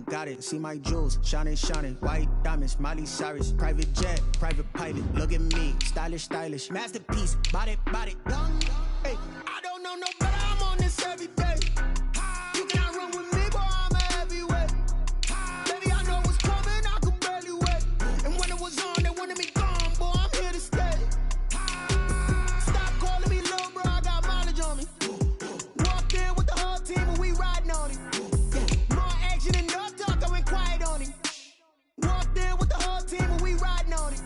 Got it, see my jewels, shining, shining, white diamonds, Miley Cyrus, private jet, private pilot, look at me, stylish, stylish, masterpiece, body, young, hey, I don't know no better, I'm on this every day, you cannot run with me, boy, I'm a heavyweight, baby, I know what's coming, I could barely wait, and when it was on, they wanted me gone, boy, I'm here to stay, stop calling me low, bro, I got mileage on me, walked in with the whole team, and we riding on it. Walked in with the whole team and we riding on it.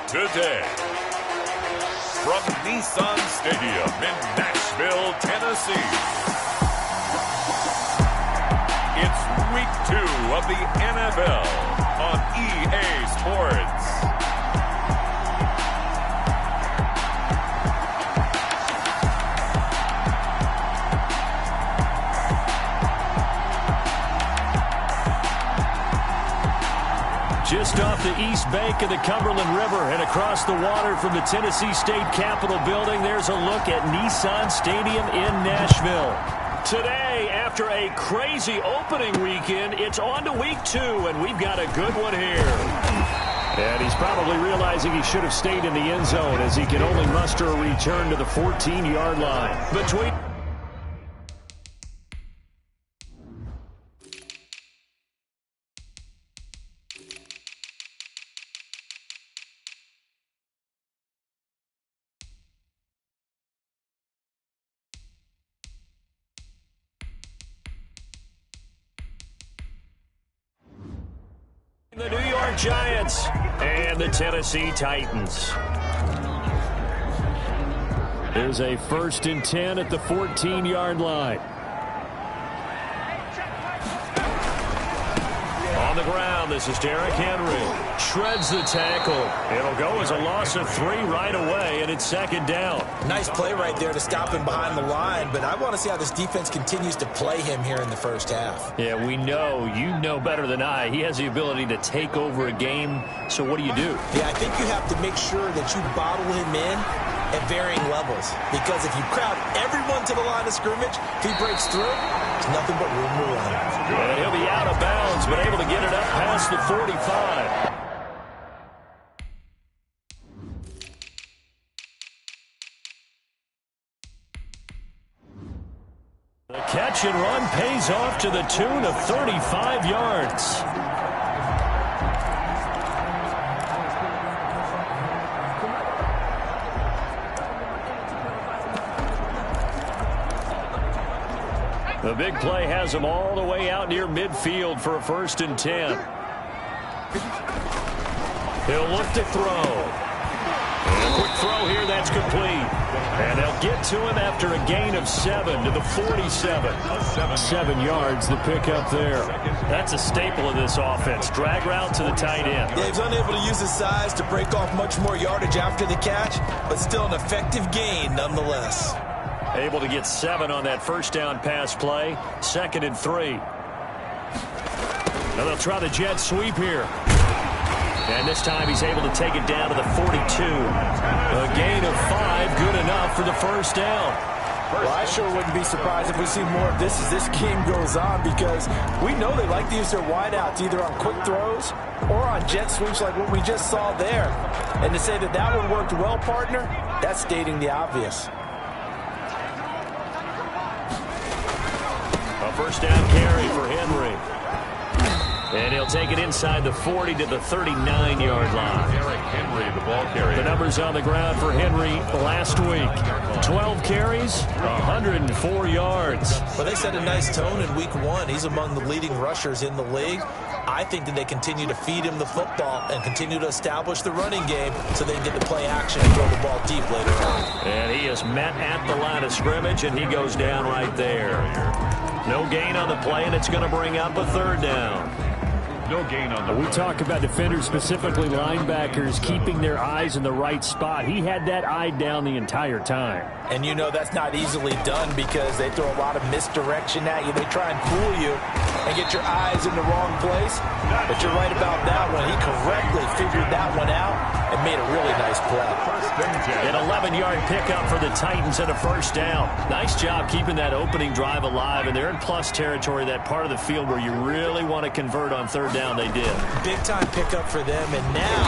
Today, from Nissan Stadium in Nashville, Tennessee, it's Week 2 of the NFL on EA Sports. Just off the east bank of the Cumberland River and across the water from the Tennessee State Capitol building, there's a look at Nissan Stadium in Nashville. Today, after a crazy opening weekend, it's on to Week 2, and we've got a good one here. And he's probably realizing he should have stayed in the end zone as he can only muster a return to the 14-yard line. Between the New York Giants and the Tennessee Titans. There's a 1st and 10 at the 14-yard line. On the ground, this is Derrick Henry. Shreds the tackle. It'll go as a loss of 3 right away, and it's 2nd down. Nice play right there to stop him behind the line, but I want to see how this defense continues to play him here in the first half. Yeah, we know. You know better than I. He has the ability to take over a game, so what do you do? Yeah, I think you have to make sure that you bottle him in at varying levels, because if you crowd everyone to the line of scrimmage, if he breaks through, there's nothing but room to run. And he'll be out of bounds, but able to get it up past the 45. The catch and run pays off to the tune of 35 yards. The big play has him all the way out near midfield for a 1st and 10. He'll look to throw. And a quick throw here, that's complete. And they'll get to him after a gain of 7 to the 47. 7 yards, the pickup there. That's a staple of this offense. Drag route to the tight end. Yeah, he's unable to use his size to break off much more yardage after the catch, but still an effective gain nonetheless. Able to get 7 on that 1st down pass play. 2nd and 3. Now they'll try the jet sweep here. And this time he's able to take it down to the 42. A gain of 5, good enough for the 1st down. Well, I sure wouldn't be surprised if we see more of this as this game goes on, because we know they like to use their wideouts either on quick throws or on jet sweeps like what we just saw there. And to say that that one worked well, partner, that's stating the obvious. A 1st down carry for Henry. And he'll take it inside the 40 to the 39-yard line. Derrick Henry, the ball carrier. The numbers on the ground for Henry last week. 12 carries, 104 yards. Well, they set a nice tone in Week 1. He's among the leading rushers in the league. I think that they continue to feed him the football and continue to establish the running game so they can get the play action and throw the ball deep later on. And he is met at the line of scrimmage, and he goes down right there. No gain on the play, and it's going to bring up a 3rd down. No gain on the We talk about defenders, specifically linebackers, keeping their eyes in the right spot. He had that eye down the entire time. And you know that's not easily done because they throw a lot of misdirection at you. They try and fool you. and get your eyes in the wrong place. But you're right about that one. He correctly figured that one out and made a really nice play. An 11-yard pickup for the Titans and a first down. Nice job keeping that opening drive alive, and they're in plus territory, that part of the field where you really want to convert on third down. They did. Big-time pickup for them, and now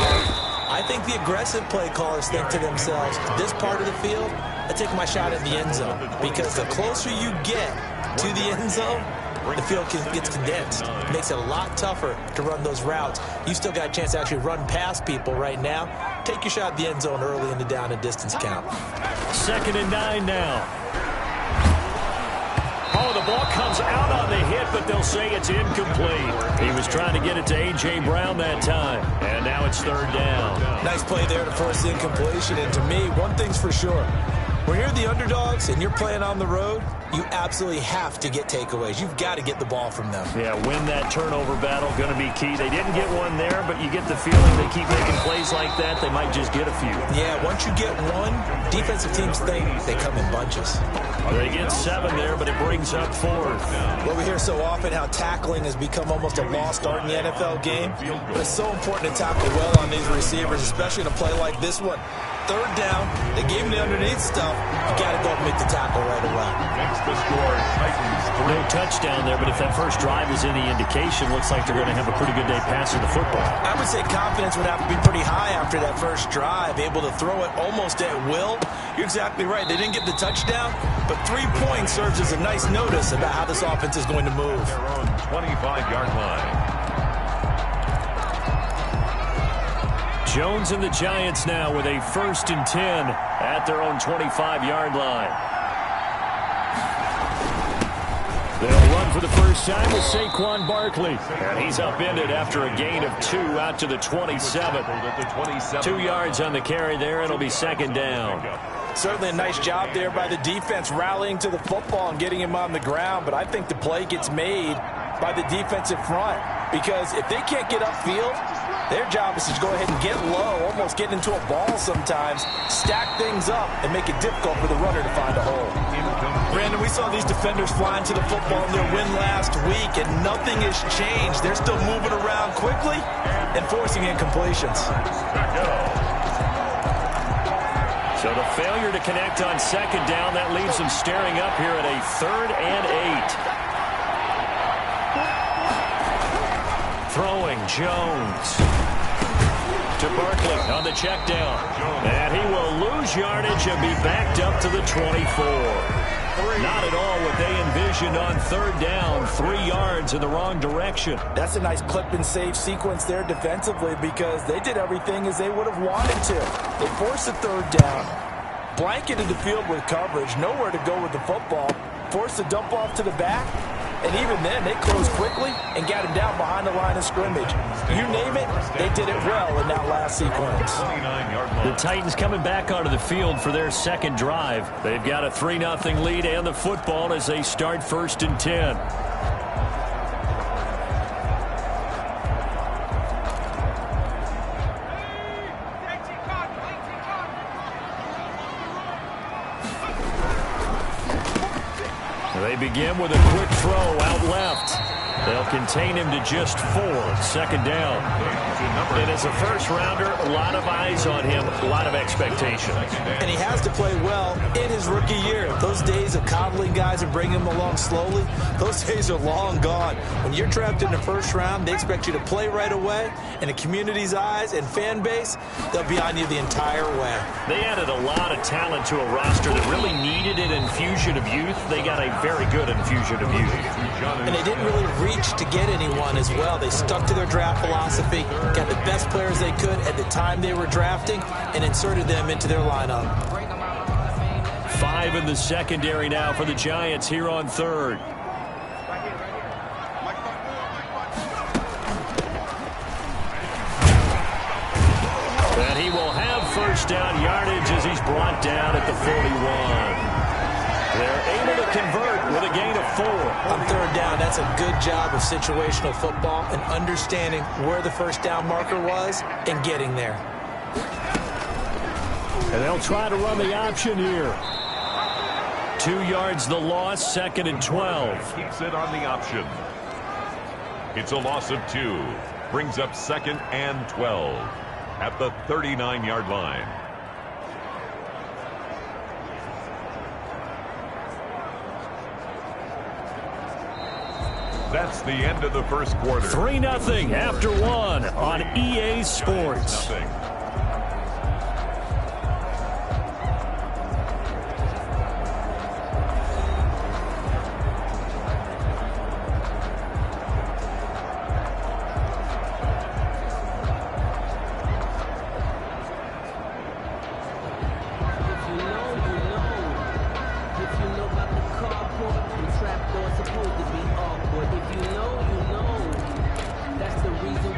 I think the aggressive play callers think to themselves, this part of the field, I take my shot at the end zone, because the closer you get to the end zone, the field gets condensed. It makes it a lot tougher to run those routes. You still got a chance to actually run past people right now. Take your shot at the end zone early in the down and distance count. 2nd and 9 now. Oh, the ball comes out on the hit, but they'll say it's incomplete. He was trying to get it to A.J. Brown that time, and now it's 3rd down. Nice play there to force the incompletion, and to me, one thing's for sure. When you're the underdogs and you're playing on the road, you absolutely have to get takeaways. You've got to get the ball from them. Yeah, win that turnover battle, going to be key. They didn't get one there, but you get the feeling they keep making plays like that, they might just get a few. Yeah, once you get one, defensive teams think they come in bunches. They get 7 there, but it brings up 4th. Well, we hear so often how tackling has become almost a lost art in the NFL game, but it's so important to tackle well on these receivers, especially in a play like this one. 3rd down, they gave him the underneath stuff. You got to go and make the tackle right away. Next to score, Titans 3. No touchdown there, but if that first drive is any indication, looks like they're going to have a pretty good day passing the football. I would say confidence would have to be pretty high after that first drive, able to throw it almost at will. You're exactly right. They didn't get the touchdown, but 3 points serves as a nice notice about how this offense is going to move. Their own 25-yard line. Jones and the Giants now with a 1st and 10 at their own 25-yard line. They'll run for the first time with Saquon Barkley. And he's upended after a gain of 2 out to the 27. 2 yards on the carry there. It'll be 2nd down. Certainly a nice job there by the defense rallying to the football and getting him on the ground. But I think the play gets made by the defensive front, because if they can't get upfield, their job is to go ahead and get low, almost get into a ball sometimes, stack things up, and make it difficult for the runner to find a hole. Brandon, we saw these defenders flying to the football in their win last week, and nothing has changed. They're still moving around quickly and forcing incompletions. So the failure to connect on 2nd down, that leaves them staring up here at a 3rd and 8. Throwing Jones to Barkley on the check down. And he will lose yardage and be backed up to the 24. Not at all what they envisioned on 3rd down. 3 yards in the wrong direction. That's a nice clip and save sequence there defensively, because they did everything as they would have wanted to. They forced a 3rd down, blanketed the field with coverage, nowhere to go with the football, forced a dump off to the back, and even then, they closed quickly and got him down behind the line of scrimmage. You name it, they did it well in that last sequence. The Titans coming back onto the field for their 2nd drive. They've got a 3-0 lead and the football as they start 1st and 10. They begin with a quick throw out left. They'll contain him to just 4. 2nd down. And as a first-rounder, a lot of eyes on him, a lot of expectations. And he has to play well in his rookie year. Those days of coddling guys and bringing them along slowly, those days are long gone. When you're drafted in the first round, they expect you to play right away. And the community's eyes and fan base, they'll be on you the entire way. They added a lot of talent to a roster that really needed an infusion of youth. They got a very good infusion of youth. And they didn't really reach to get anyone as well. They stuck to their draft philosophy, got the best players they could at the time they were drafting, and inserted them into their lineup. 5 in the secondary now for the Giants here on 3rd. And he will have first down yardage as he's brought down at the 41. They're able to convert with a gain of 4. On 3rd down, that's a good job of situational football and understanding where the first down marker was and getting there. And they'll try to run the option here. 2 yards the loss, 2nd and 12. Keeps it on the option. It's a loss of 2. Brings up 2nd and 12 at the 39-yard line. That's the end of the first quarter. 3-0 after 1 on EA Sports.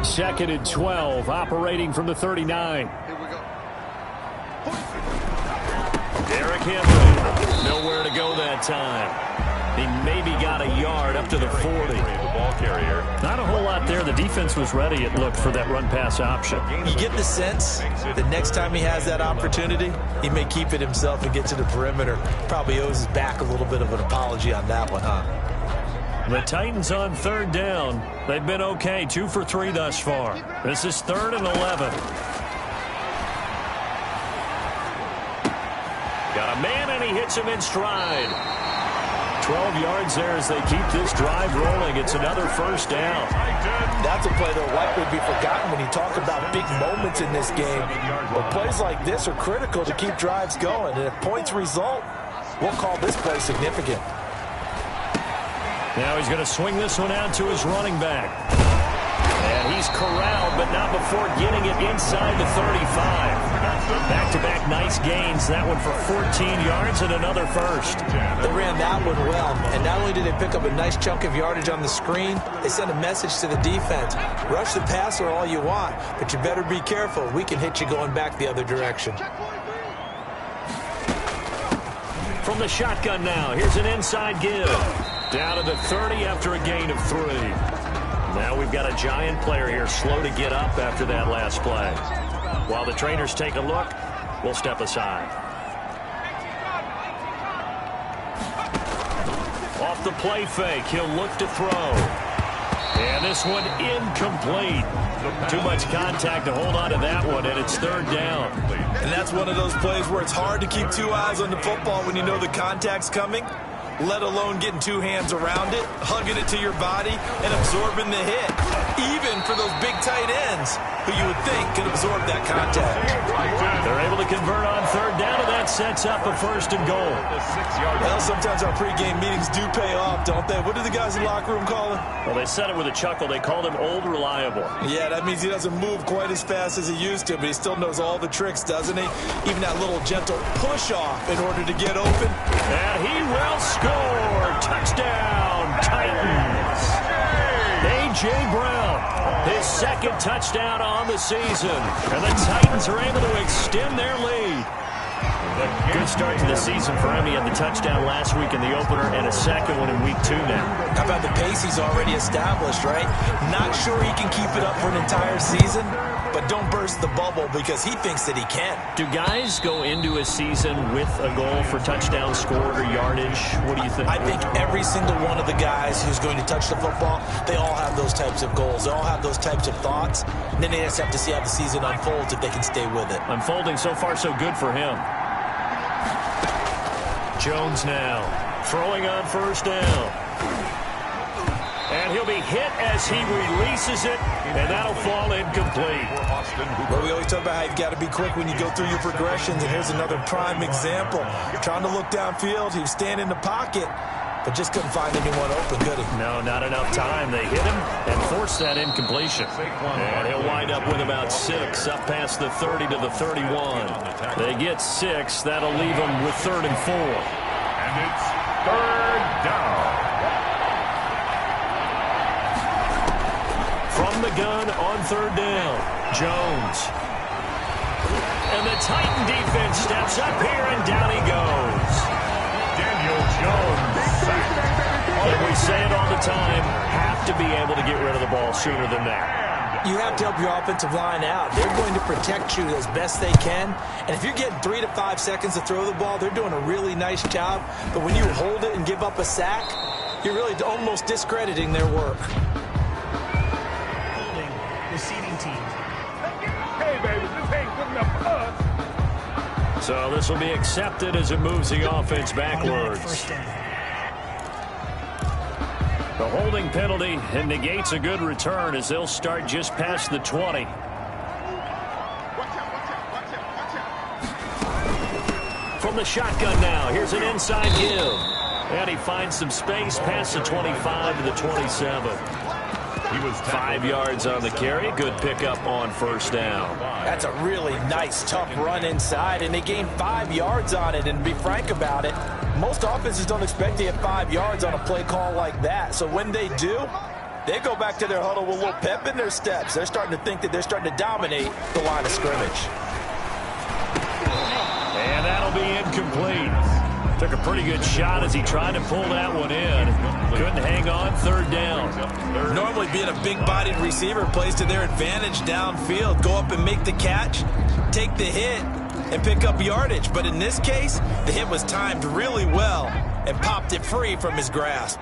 Second and 12, operating from the 39. Derrick Henry, nowhere to go that time. He maybe got a yard up to the 40. The ball carrier. Not a whole lot there. The defense was ready, it looked, for that run-pass option. You get the sense that next time he has that opportunity, he may keep it himself and get to the perimeter. Probably owes his back a little bit of an apology on that one, huh? The Titans on 3rd down. They've been okay, 2 for 3 thus far. This is 3rd and 11. Got a man, and he hits him in stride. 12 yards there as they keep this drive rolling. It's another first down. That's a play that likely would be forgotten when you talk about big moments in this game. But plays like this are critical to keep drives going. And if points result, we'll call this play significant. Now he's going to swing this one out to his running back. And he's corralled, but not before getting it inside the 35. Back-to-back nice gains. That one for 14 yards and another first. They ran that one well. And not only did they pick up a nice chunk of yardage on the screen, they sent a message to the defense. Rush the passer all you want, but you better be careful. We can hit you going back the other direction. From the shotgun now, here's an inside give. Down to the 30 after a gain of 3. Now we've got a giant player here slow to get up after that last play. While the trainers take a look, we'll step aside. Off the play fake, he'll look to throw. And this one incomplete. Too much contact to hold on to that one, and it's 3rd down. And that's one of those plays where it's hard to keep 2 eyes on the football when you know the contact's coming, let alone getting 2 hands around it, hugging it to your body, and absorbing the hit. Even for those big tight ends who you would think could absorb that contact. They're able to convert on 3rd down, and that sets up a 1st and goal. Well, sometimes our pregame meetings do pay off, don't they? What do the guys in the locker room call him? Well, they said it with a chuckle. They called him Old Reliable. Yeah, that means he doesn't move quite as fast as he used to, but he still knows all the tricks, doesn't he? Even that little gentle push-off in order to get open. And he will score. Touchdown, Titans. A.J. Brown, his 2nd touchdown on the season. And the Titans are able to extend their lead. Good start to the season for him. He had the touchdown last week in the opener and a 2nd one in week 2 now. How about the pace he's already established, right? Not sure he can keep it up for an entire season, but don't burst the bubble because he thinks that he can. Do guys go into a season with a goal for touchdown scored or yardage? What do you think? I think every single one of the guys who's going to touch the football, they all have those types of goals. They all have those types of thoughts. And then they just have to see how the season unfolds if they can stay with it. Unfolding so far so good for him. Jones now throwing on 1st down. And he'll be hit as he releases it, and that'll fall incomplete. Well, we always talk about how you've got to be quick when you go through your progressions, and here's another prime example. Trying to look downfield, he was standing in the pocket, but just couldn't find anyone open, could he? No, not enough time. They hit him and forced that incompletion. And he'll wind up with about 6 up past the 30 to the 31. They get 6. That'll leave them with 3rd and 4. And it's 3rd down. From the gun on 3rd down, Jones. And the Titan defense steps up here, and down he goes. Daniel Jones sacked. And we say it all the time, have to be able to get rid of the ball sooner than that. You have to help your offensive line out. They're going to protect you as best they can. And if you're getting 3 to 5 seconds to throw the ball, they're doing a really nice job. But when you hold it and give up a sack, you're really almost discrediting their work. So this will be accepted as it moves the offense backwards. The holding penalty negates a good return as they'll start just past the 20. From the shotgun now, here's an inside give. And he finds some space past the 25 to the 27. He was 5 yards on the carry. Good pickup on first down. That's a really nice, tough run inside, and they gained 5 yards on it. And to be frank about it, most offenses don't expect to get 5 yards on a play call like that. So when they do, they go back to their huddle with a little pep in their steps. They're starting to think that they're starting to dominate the line of scrimmage. And that'll be incomplete. Took a pretty good shot as he tried to pull that one in. Couldn't hang on, third down. Normally being a big-bodied receiver plays to their advantage downfield. Go up and make the catch, take the hit, and pick up yardage. But in this case, the hit was timed really well and popped it free from his grasp.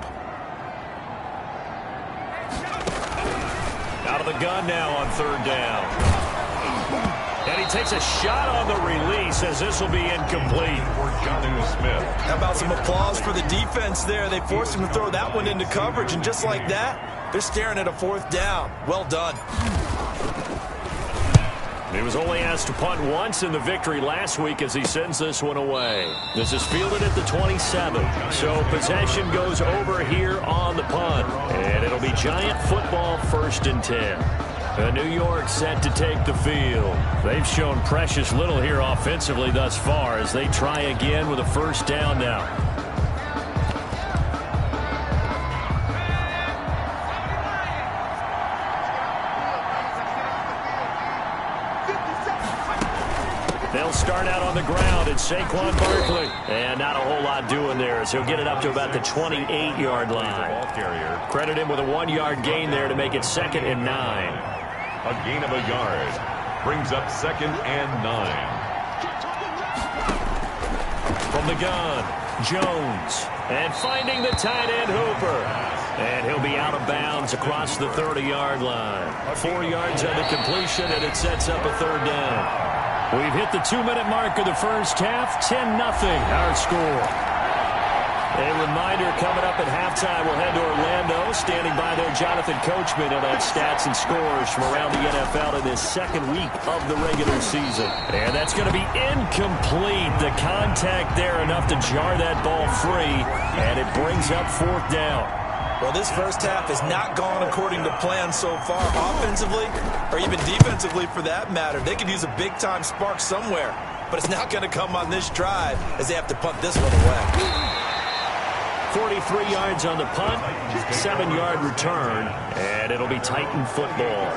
Out of the gun now on third down. And he takes a shot on the release as this will be incomplete. How about some applause for the defense there? They forced him to throw that one into coverage, and just like that, they're staring at a fourth down. Well done. He was only asked to punt once in the victory last week as he sends this one away. This is fielded at the 27. So possession goes over here on the punt. And it'll be Giant football, 1st and 10. New York set to take the field. They've shown precious little here offensively thus far as they try again with a first down now. They'll start out on the ground. It's Saquon Barkley. And not a whole lot doing there as he'll get it up to about the 28-yard line. Credit him with a 1-yard gain there to make it 2nd and 9. A gain of a yard brings up 2nd and 9. From the gun, Jones. And finding the tight end, Hooper. And he'll be out of bounds across the 30-yard line. 4 yards on the completion, and it sets up a third down. We've hit the 2-minute mark of the first half. 10-0 our score. A reminder coming up at halftime, we'll head to Orlando. Standing by there, Jonathan Coachman, and that stats and scores from around the NFL in this second week of the regular season. And that's going to be incomplete. The contact there enough to jar that ball free, and it brings up 4th down. Well, this first half has not gone according to plan so far, offensively or even defensively for that matter. They could use a big-time spark somewhere, but it's not going to come on this drive as they have to punt this one away. 43 yards on the punt, 7-yard return, and it'll be Titan football.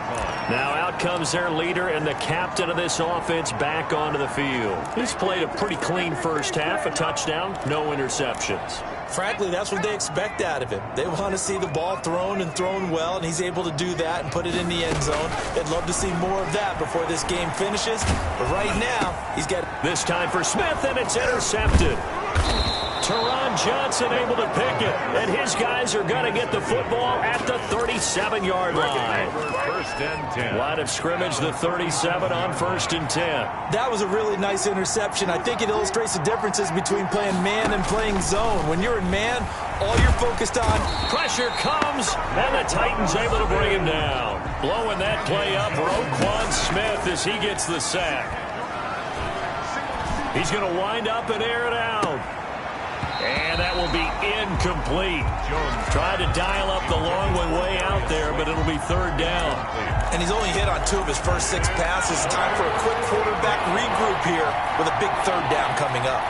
Now out comes their leader and the captain of this offense back onto the field. He's played a pretty clean first half, a touchdown, no interceptions. Frankly, that's what they expect out of him. They want to see the ball thrown and thrown well, and he's able to do that and put it in the end zone. They'd love to see more of that before this game finishes, but right now, he's got... This time for Smith, and it's intercepted. Teron Johnson able to pick it, and his guys are going to get the football at the 37-yard line. 1st and 10. Line of scrimmage, the 37 on 1st and 10. That was a really nice interception. I think it illustrates the differences between playing man and playing zone. When you're in man, all you're focused on... Pressure comes, and the Titans able to bring him down. Blowing that play up, Roquan Smith as he gets the sack. He's going to wind up and air it out. And that will be incomplete. Tried to dial up the long one way out there, but it'll be 3rd down. And he's only hit on 2 of his first 6 passes. Time for a quick quarterback regroup here with a big 3rd down coming up.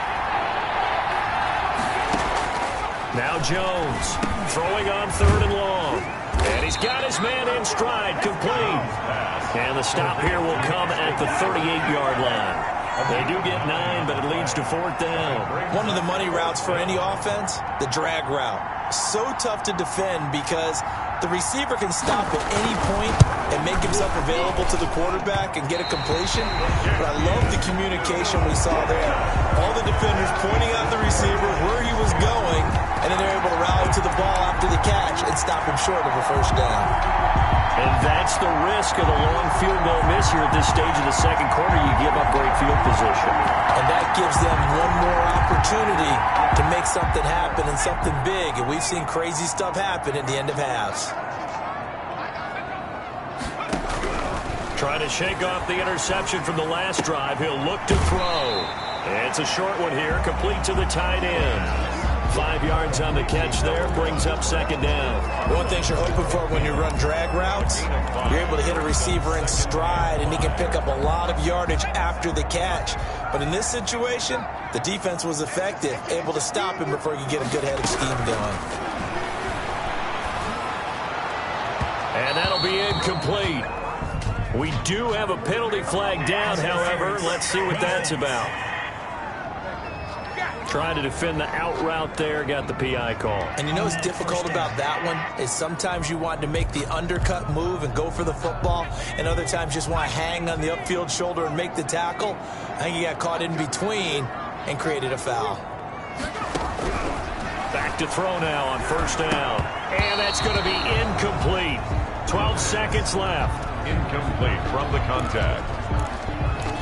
Now Jones throwing on 3rd and long. And he's got his man in stride, complete. And the stop here will come at the 38-yard line. They do get 9, but it leads to 4th down. One of the money routes for any offense, the drag route. So tough to defend because the receiver can stop at any point and make himself available to the quarterback and get a completion. But I love the communication we saw there. All the defenders pointing out the receiver where he was going, and then they're able to rally to the ball after the catch and stop him short of a first down. And That's the risk of the long field goal miss here at this stage of the second quarter. You give up great field position. And that gives them one more opportunity to make something happen and something big. And we've seen crazy stuff happen at the end of halves. Trying to shake off the interception from the last drive. He'll look to throw. It's a short one here, complete to the tight end. 5 yards on the catch there, brings up second down. One thing you're hoping for when you run drag routes, you're able to hit a receiver in stride, and he can pick up a lot of yardage after the catch. But in this situation, the defense was effective, able to stop him before he could get a good head of steam going. And that'll be incomplete. We do have a penalty flag down, however. Let's see what that's about. Trying to defend the out route there, got the PI call. And you know what's difficult about that one is sometimes you want to make the undercut move and go for the football, and other times just want to hang on the upfield shoulder and make the tackle. I think he got caught in between and created a foul. Back to throw now on first down. And that's going to be incomplete. 12 seconds left. Incomplete from the contact.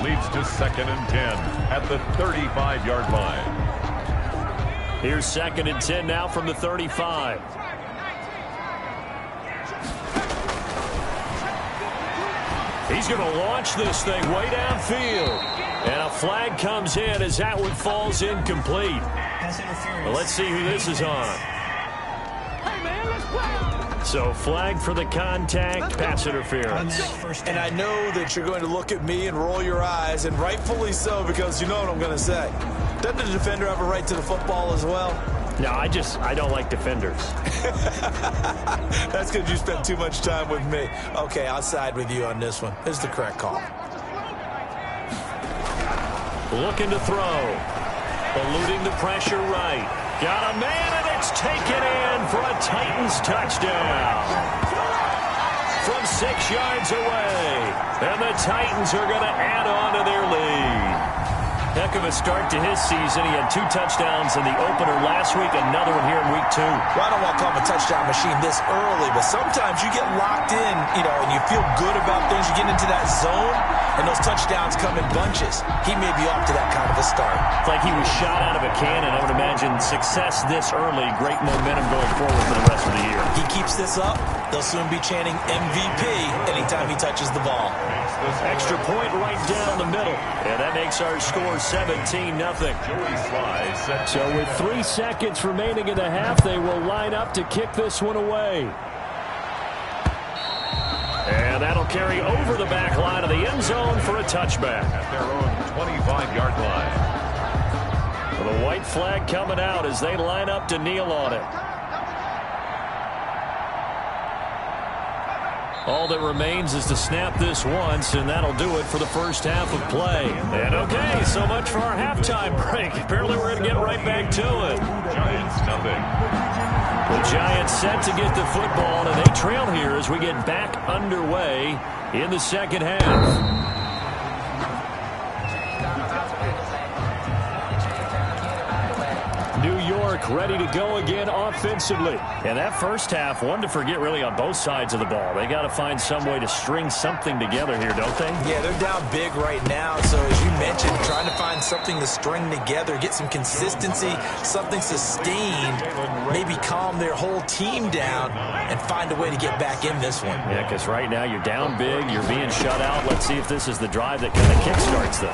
Leads to 2nd and 10 at the 35-yard line. Here's 2nd and 10 now from the 35. He's going to launch this thing way downfield. And a flag comes in as that one falls incomplete. Well, let's see who this is on. So flag for the contact, pass interference. And I know that you're going to look at me and roll your eyes, and rightfully so, because you know what I'm going to say. Doesn't the defender have a right to the football as well? No, I don't like defenders. That's because you spent too much time with me. Okay, I'll side with you on this one. This is the correct call. Looking to throw. Eluding the pressure right. Got a man, and it's taken in for a Titans touchdown. From 6 yards away. And the Titans are going to add on to their lead. Heck of a start to his season. He had 2 touchdowns in the opener last week, another one here in week 2. Well, I don't want to call him a touchdown machine this early, but sometimes you get locked in, and you feel good about things. You get into that zone, and those touchdowns come in bunches. He may be off to that kind of a start. It's like he was shot out of a cannon. I would imagine success this early, great momentum going forward for the rest of the year. He keeps this up, they'll soon be chanting MVP anytime he touches the ball. Extra point right down the middle. And that makes our score 17-0. So with 3 seconds remaining in the half, they will line up to kick this one away. And that'll carry over the back line of the end zone for a touchback. At their own 25-yard line. The white flag coming out as they line up to kneel on it. All that remains is to snap this once, and that'll do it for the first half of play. And okay, so much for our halftime break. Apparently we're going to get right back to it. Giants nothing. The Giants set to get the football, and they trail here as we get back underway in the second half. New York ready to go again offensively. And that first half, one to forget really on both sides of the ball. They got to find some way to string something together here, don't they? Yeah, they're down big right now. So as you mentioned, trying to find something to string together, get some consistency, something sustained, maybe calm their whole team down and find a way to get back in this one. Yeah, because right now you're down big, you're being shut out. Let's see if this is the drive that kind of kickstarts them.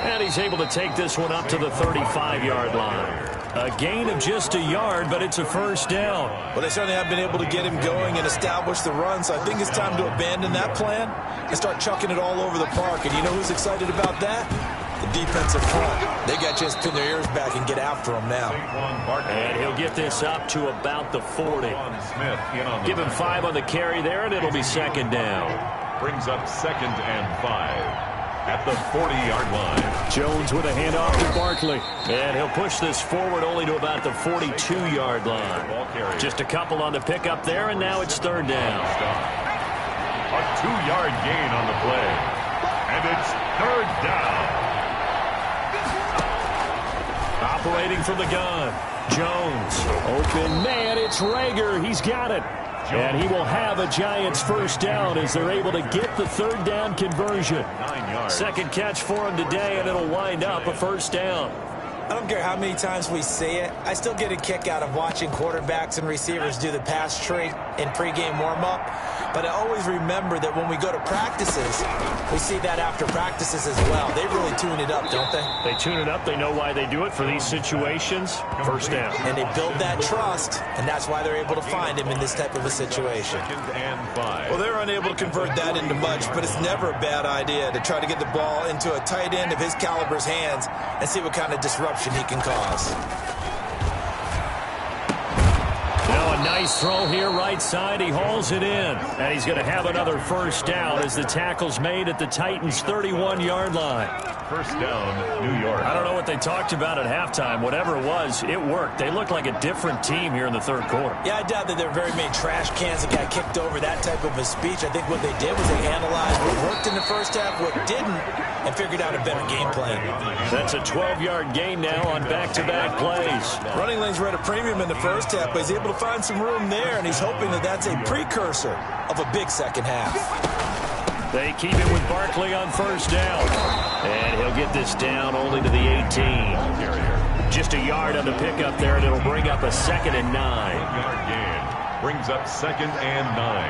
And he's able to take this one up to the 35-yard line. A gain of just a yard, but it's a first down. Well, they certainly have been able to get him going and establish the run, so I think it's time to abandon that plan and start chucking it all over the park. And you know who's excited about that? The defensive front. They got a chance to pin their ears back and get after him now. And he'll get this up to about the 40. Give him 5 on the carry there, and it'll be second down. Brings up 2nd and 5. At the 40-yard line. Jones with a handoff to Barkley. And he'll push this forward only to about the 42-yard line. Just a couple on the pickup there, and now it's third down. A 2-yard gain on the play. And it's third down. Operating from the gun. Jones. Open man, it's Rager. He's got it. And he will have a Giants first down as they're able to get the third down conversion. 9 yards. Second catch for him today, and it'll wind up a first down. I don't care how many times we see it. I still get a kick out of watching quarterbacks and receivers do the pass tree in pregame warm-up. But I always remember that when we go to practices, we see that after practices as well. They really tune it up, don't they? They tune it up. They know why they do it for these situations. First down. And they build that trust, and that's why they're able to find him in this type of a situation. 2nd and 5. Well, they're unable to convert that into much, but it's never a bad idea to try to get the ball into a tight end of his caliber's hands and see what kind of disruption he can cause. Now a nice throw here, right side. He hauls it in. And he's going to have another first down as the tackle's made at the Titans' 31-yard line. First down, New York. I don't know what they talked about at halftime. Whatever it was, it worked. They looked like a different team here in the third quarter. Yeah, I doubt that there were very many trash cans that got kicked over, that type of a speech. I think what they did was they analyzed what worked in the first half, what didn't, and figured out a better game plan. That's a 12-yard gain now on back-to-back plays. Running lanes were at a premium in the first half, but he's able to find some room there, and he's hoping that that's a precursor of a big second half. They keep it with Barkley on first down. And he'll get this down only to the 18. Just a yard on the pickup there, and it'll bring up a 2nd and 9. 1-yard gain. Brings up 2nd and 9.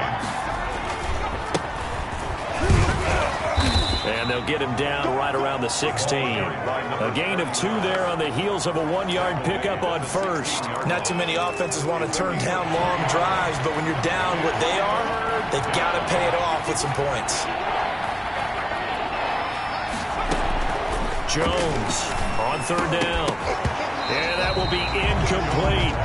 And they'll get him down right around the 16. A gain of 2 there on the heels of a 1-yard pickup on first. Not too many offenses want to turn down long drives, but when you're down what they are, they've got to pay it off with some points. Jones on third down. And that will be incomplete.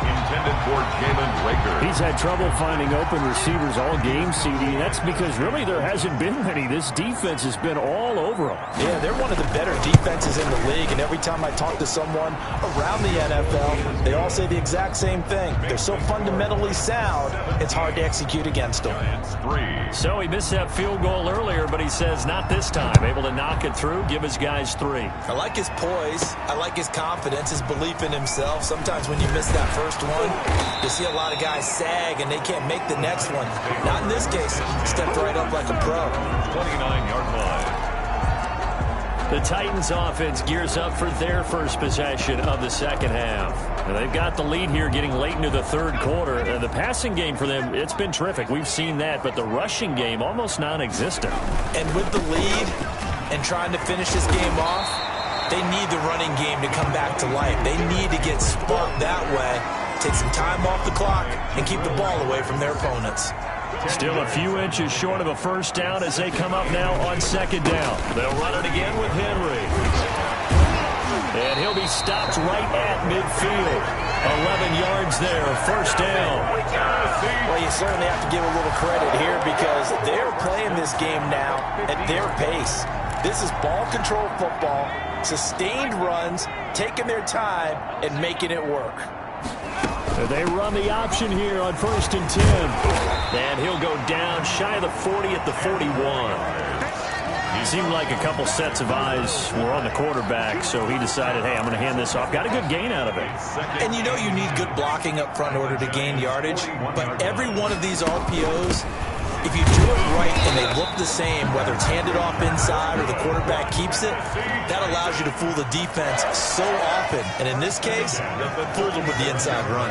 Intended for Jalen Rager. He's had trouble finding open receivers all game, CD. That's because really there hasn't been many. This defense has been all over them. Yeah, they're one of the better defenses in the league, and every time I talk to someone around the NFL, they all say the exact same thing. They're so fundamentally sound, it's hard to execute against them. So he missed that field goal earlier, but he says not this time. Able to knock it through, give his guys 3. I like his poise. I like his confidence, his belief in himself. Sometimes when you miss that first one, you see a lot of guys sag and they can't make the next one. Not in this case. Stepped right up like a pro. 29-yard line. The Titans offense gears up for their first possession of the second half. And they've got the lead here getting late into the third quarter. The passing game for them, it's been terrific. We've seen that, but the rushing game almost non-existent. And with the lead and trying to finish this game off, they need the running game to come back to life. They need to get sparked that way, take some time off the clock, and keep the ball away from their opponents. Still a few inches short of a first down as they come up now on second down. They'll run it again with Henry. And he'll be stopped right at midfield. 11 yards there, first down. Well, you certainly have to give a little credit here because they're playing this game now at their pace. This is ball control football, sustained runs, taking their time, and making it work. They run the option here on 1st and 10. And he'll go down shy of the 40 at the 41. It seemed like a couple sets of eyes were on the quarterback, so he decided, hey, I'm going to hand this off. Got a good gain out of it. And you know you need good blocking up front in order to gain yardage, but every one of these RPOs, if you do it right and they look the same, whether it's handed off inside or the quarterback keeps it, that allows you to fool the defense so often. And in this case, fooled them with the inside run.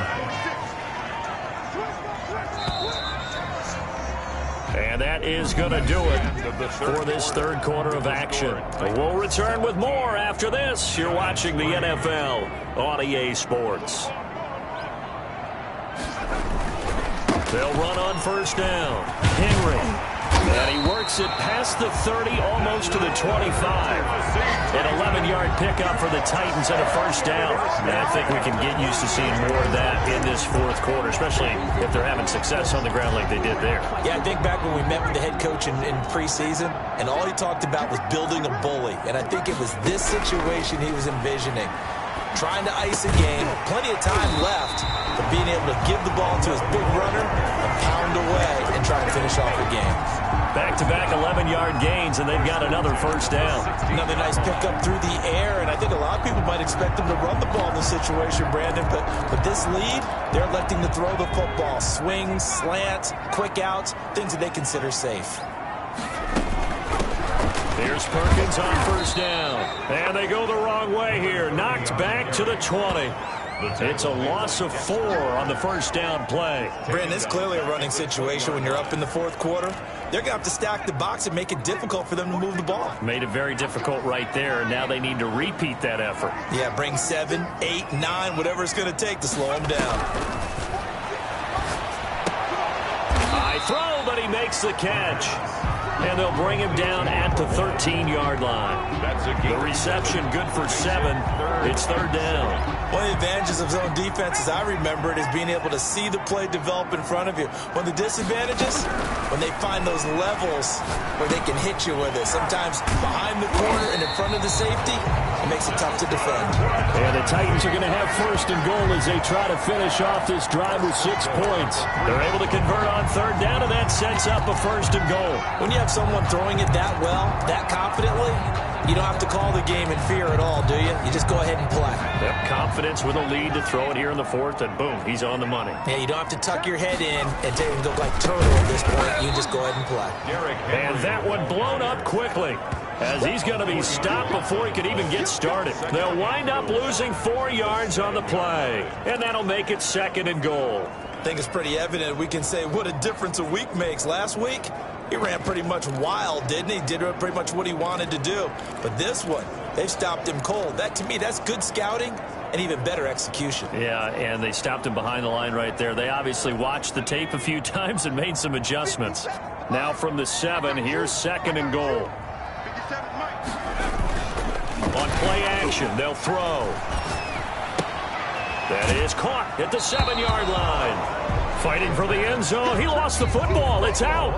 And that is going to do it for this third quarter of action. We'll return with more after this. You're watching the NFL on EA Sports. They'll run on first down. Henry. And he works it past the 30, almost to the 25. An 11-yard pickup for the Titans and a first down. And I think we can get used to seeing more of that in this fourth quarter, especially if they're having success on the ground like they did there. Yeah, I think back when we met with the head coach in preseason, and all he talked about was building a bully. And I think it was this situation he was envisioning. Trying to ice a game, plenty of time left, but being able to give the ball to his big runner and pound away and try to finish off the game. Back-to-back 11-yard gains, and they've got another first down. Another nice pickup through the air, and I think a lot of people might expect them to run the ball in this situation, Brandon, but with this lead, they're electing to throw the football. Swings, slants, quick outs, things that they consider safe. Here's Perkins on first down. And they go the wrong way here. Knocked back to the 20. It's a loss of 4 on the first down play. Brandon, it's clearly a running situation when you're up in the fourth quarter. They're going to have to stack the box and make it difficult for them to move the ball. Made it very difficult right there, and now they need to repeat that effort. Yeah, bring 7, 8, 9, whatever it's going to take to slow them down. High throw, but he makes the catch. And they'll bring him down at the 13-yard line. The reception good for 7. It's third down. One of the advantages of zone defense, as I remember it, is being able to see the play develop in front of you. One of the disadvantages, when they find those levels where they can hit you with it. Sometimes behind the corner and in front of the safety, it makes it tough to defend. And the Titans are going to have first and goal as they try to finish off this drive with 6 points. They're able to convert on third down, and that sets up a first and goal. When you have someone throwing it that well, that confidently, you don't have to call the game in fear at all, do you? You just go ahead and play. Yep, confidence with a lead to throw it here in the fourth, and boom, he's on the money. Yeah, you don't have to tuck your head in and take and look like turtle at this point. You just go ahead and play. And that one blown up quickly, as he's going to be stopped before he could even get started. They'll wind up losing 4 yards on the play, and that'll make it second and goal. I think it's pretty evident. We can say what a difference a week makes. Last week, he ran pretty much wild, didn't he? Did pretty much what he wanted to do. But this one, they've stopped him cold. That, to me, that's good scouting and even better execution. Yeah, and they stopped him behind the line right there. They obviously watched the tape a few times and made some adjustments. Now from the 7, here's second and goal. On play action, they'll throw. That is caught at the 7-yard line. Fighting for the end zone. He lost the football. It's out.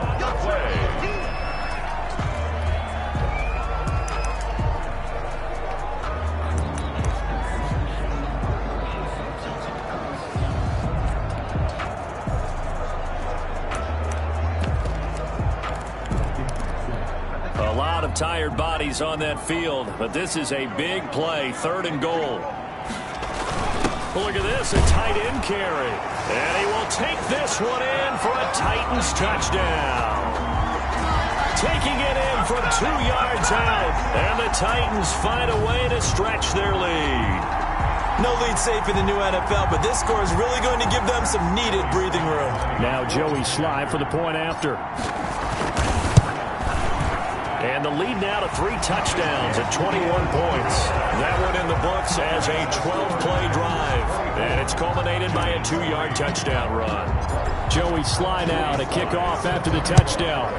A lot of tired bodies on that field, but this is a big play. Third and goal. Look at this, a tight end carry. And he will take this one in for a Titans touchdown. Taking it in from 2 yards out. And the Titans find a way to stretch their lead. No lead safe in the new NFL, but this score is really going to give them some needed breathing room. Now Joey Sly for the point after. And the lead now to 3 touchdowns at 21 points. That one in the books as a 12-play drive. And it's culminated by a 2-yard touchdown run. Joey Sly now to kick off after the touchdown.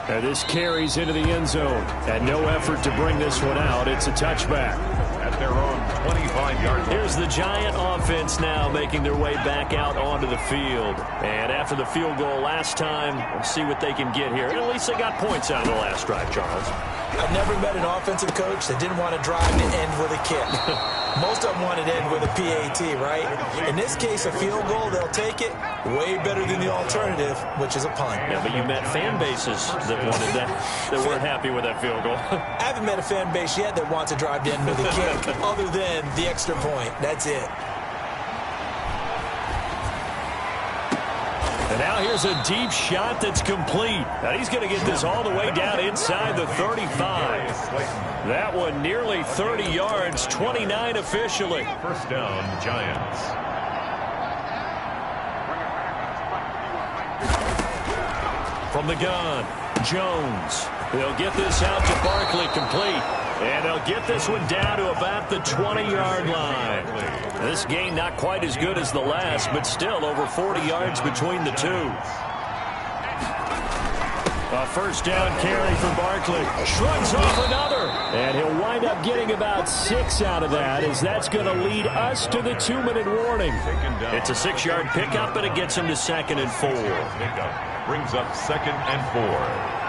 And this carries into the end zone. And no effort to bring this one out. It's a touchback. At their own 25-yard line. Here's the Giant offense now making their way back out onto the field. And after the field goal last time, we'll see what they can get here. And at least they got points out of the last drive, Charles. I've never met an offensive coach that didn't want to drive to end with a kick. Most of them wanted to end with a PAT, right? In this case, a field goal, they'll take it. Way better than the alternative, which is a punt. Yeah, but you met fan bases that wanted that, that weren't happy with that field goal. I haven't met a fan base yet that wants to drive to end with a kick other than the extra point. That's it. And now here's a deep shot that's complete. Now he's going to get this all the way down inside the 35. That one nearly 30 yards, 29 officially. First down, Giants. From the gun, Jones. They'll get this out to Barkley complete. And they'll get this one down to about the 20-yard line. This game not quite as good as the last, but still over 40 yards between the two. A first down carry for Barkley. Shrugs off another. And he'll wind up getting about 6 out of that, as that's going to lead us to the 2-minute warning. It's a 6-yard pickup, and it gets him to 2nd and 4. Pickup brings up 2nd and 4.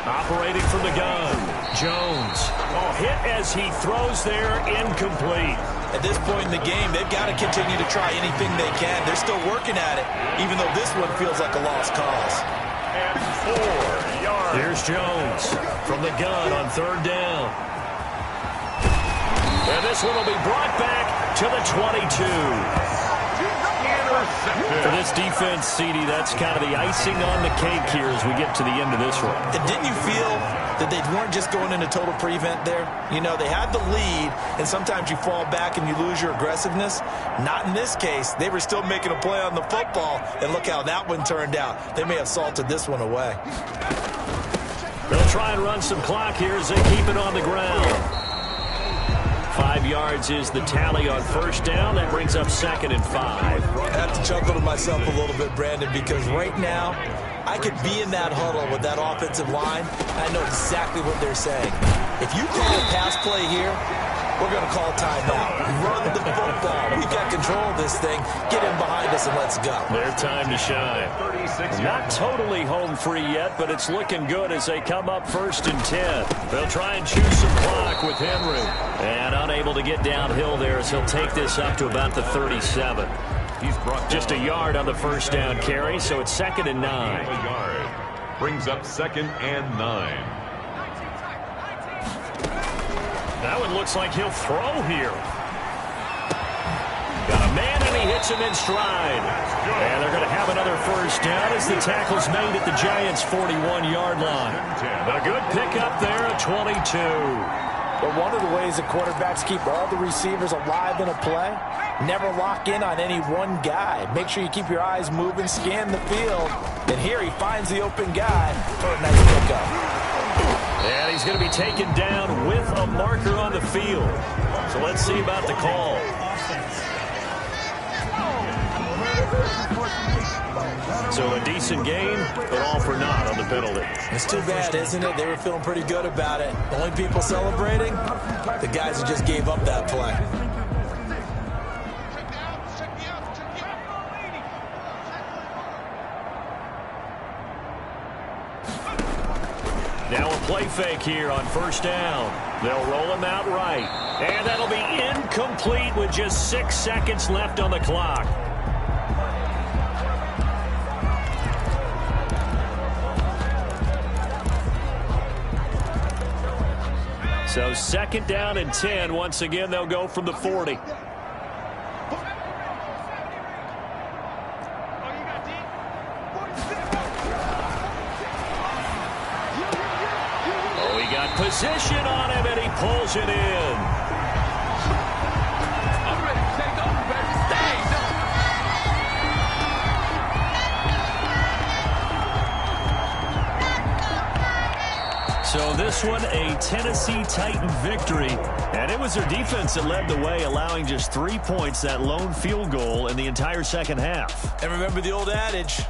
Operating from the gun, Jones. Oh, hit as he throws there, incomplete. At this point in the game, they've got to continue to try anything they can. They're still working at it, even though this one feels like a lost cause. And 4 yards. Here's Jones from the gun on 3rd down. And this one will be brought back to the 22. For this defense, CD, that's kind of the icing on the cake here as we get to the end of this one. And didn't you feel that they weren't just going into total prevent there? You know, they had the lead, and sometimes you fall back and you lose your aggressiveness. Not in this case. They were still making a play on the football, and look how that one turned out. They may have salted this one away. They'll try and run some clock here as they keep it on the ground. 5 yards is the tally on 1st down. That brings up 2nd and 5. I have to chuckle to myself a little bit, Brandon, because right now I could be in that huddle with that offensive line. I know exactly what they're saying. If you call a pass play here, we're going to call timeout. Run the football. We've got control of this thing. Get in behind us and let's go. Their time to shine. Not totally home free yet, but it's looking good as they come up 1st and 10. They'll try and choose some clock with Henry. And unable to get downhill there as he'll take this up to about the 37. He's brought just a yard on the 1st down carry, so it's 2nd and 9. A yard. Brings up 2nd and 9. That one looks like he'll throw here. Got a man, and he hits him in stride. And they're going to have another 1st down as the tackle's made at the Giants' 41-yard line. A good pickup there at 22. But one of the ways that quarterbacks keep all the receivers alive in a play, never lock in on any one guy. Make sure you keep your eyes moving, scan the field. And here he finds the open guy for a nice pickup. And he's going to be taken down with a marker on the field. So let's see about the call. So a decent game, but all for naught on the penalty. It's too bad, isn't it? They were feeling pretty good about it. The only people celebrating, the guys who just gave up that play. Now a play fake here on 1st down. They'll roll him out right. And that'll be incomplete with just 6 seconds left on the clock. So 2nd down and 10. Once again, they'll go from the 40. Position on him, and he pulls it in. I'm ready to take over, baby. So this one, a Tennessee Titan victory. And it was their defense that led the way, allowing just 3 points, that lone field goal in the entire 2nd half. And remember the old adage,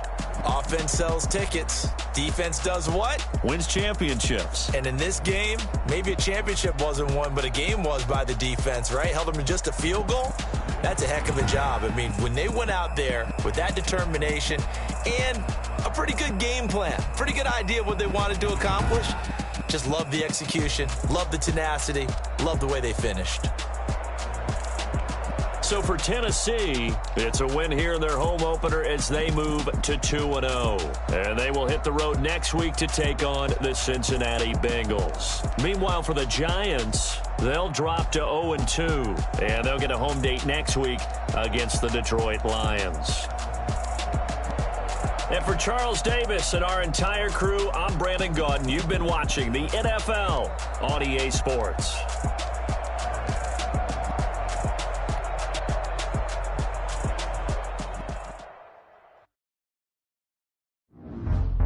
offense sells tickets. Defense does what? Wins championships. And in this game, maybe a championship wasn't won, but a game was by the defense, right? Held them to just a field goal. That's a heck of a job. I mean, when they went out there with that determination and a pretty good game plan, pretty good idea of what they wanted to accomplish, just love the execution, love the tenacity, love the way they finished. So for Tennessee, it's a win here in their home opener as they move to 2-0. And they will hit the road next week to take on the Cincinnati Bengals. Meanwhile, for the Giants, they'll drop to 0-2. And they'll get a home date next week against the Detroit Lions. And for Charles Davis and our entire crew, I'm Brandon Gaudin. You've been watching the NFL on EA Sports.